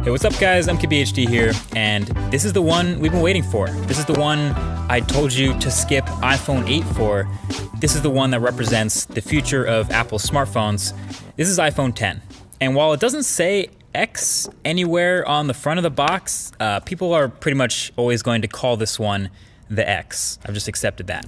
Hey, what's up guys? MKBHD here, and this is the one we've been waiting for. This is the one I told you to skip iPhone 8 for. This is the one that represents the future of Apple smartphones. This is iPhone 10. And while it doesn't say X anywhere on the front of the box, people are pretty much always going to call this one the X. I've just accepted that.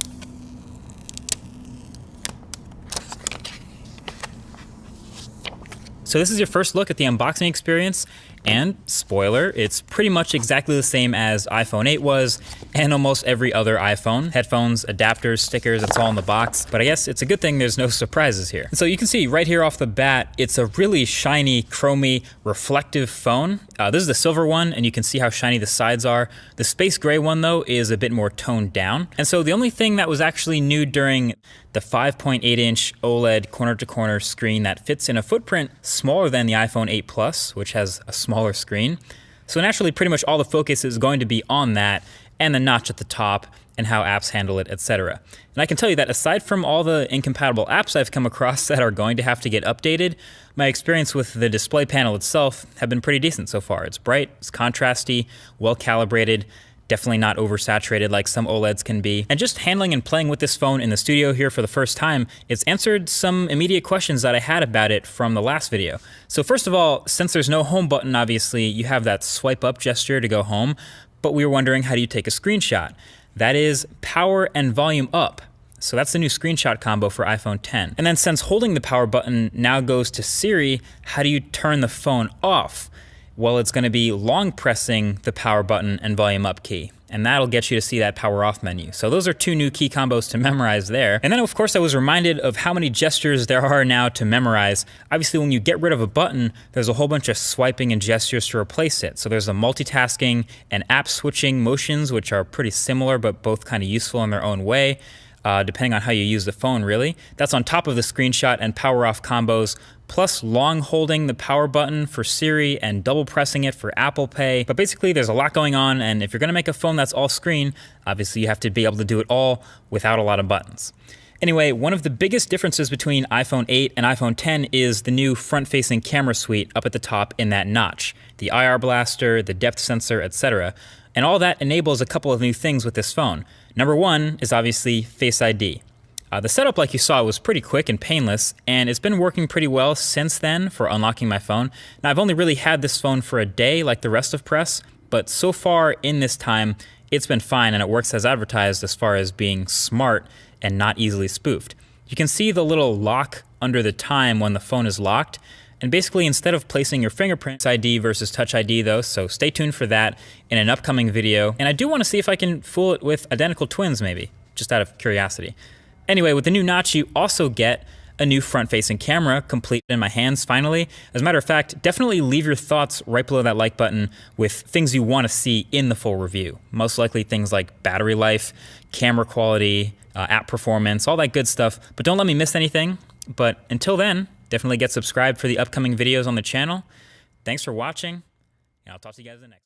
So this is your first look at the unboxing experience, and spoiler, it's pretty much exactly the same as iPhone 8 was, and almost every other iPhone. Headphones, adapters, stickers, it's all in the box, but I guess it's a good thing there's no surprises here. So you can see right here off the bat, it's a really shiny, chromy, reflective phone. This is the silver one, and you can see how shiny the sides are. The space gray one though is a bit more toned down. And so the only thing that was actually new during the 5.8-inch OLED corner-to-corner screen that fits in a footprint smaller than the iPhone 8 Plus, which has a smaller screen. So naturally, pretty much all the focus is going to be on that and the notch at the top and how apps handle it, etc. And I can tell you that aside from all the incompatible apps I've come across that are going to have to get updated, my experience with the display panel itself have been pretty decent so far. It's bright, it's contrasty, well calibrated, definitely not oversaturated like some OLEDs can be. And just handling and playing with this phone in the studio here for the first time, it's answered some immediate questions that I had about it from the last video. So first of all, since there's no home button, obviously, you have that swipe up gesture to go home, but we were wondering, how do you take a screenshot? That is power and volume up. So that's the new screenshot combo for iPhone 10. And then since holding the power button now goes to Siri, how do you turn the phone off? Well, it's going to be long pressing the power button and volume up key, and that'll get you to see that power off menu. So those are two new key combos to memorize there. And then of course I was reminded of how many gestures there are now to memorize. Obviously when you get rid of a button, there's a whole bunch of swiping and gestures to replace it. So there's the multitasking and app switching motions, which are pretty similar but both kind of useful in their own way, depending on how you use the phone really. That's on top of the screenshot and power off combos, plus long holding the power button for Siri and double pressing it for Apple Pay. But basically there's a lot going on, and if you're gonna make a phone that's all screen, obviously you have to be able to do it all without a lot of buttons. Anyway, one of the biggest differences between iPhone 8 and iPhone 10 is the new front-facing camera suite up at the top in that notch. The IR blaster, the depth sensor, etc. And all that enables a couple of new things with this phone. Number one is obviously Face ID. The setup, like you saw, was pretty quick and painless, and it's been working pretty well since then for unlocking my phone. Now, I've only really had this phone for a day like the rest of press, but so far in this time, it's been fine, and it works as advertised as far as being smart and not easily spoofed. You can see the little lock under the time when the phone is locked, and basically instead of placing your fingerprint ID versus Touch ID though, so stay tuned for that in an upcoming video. And I do want to see if I can fool it with identical twins maybe, just out of curiosity. Anyway, with the new notch, you also get a new front-facing camera complete in my hands finally. As a matter of fact, definitely leave your thoughts right below that like button with things you want to see in the full review. Most likely things like battery life, camera quality, app performance, all that good stuff. But don't let me miss anything. But until then, definitely get subscribed for the upcoming videos on the channel. Thanks for watching, and I'll talk to you guys in the next one.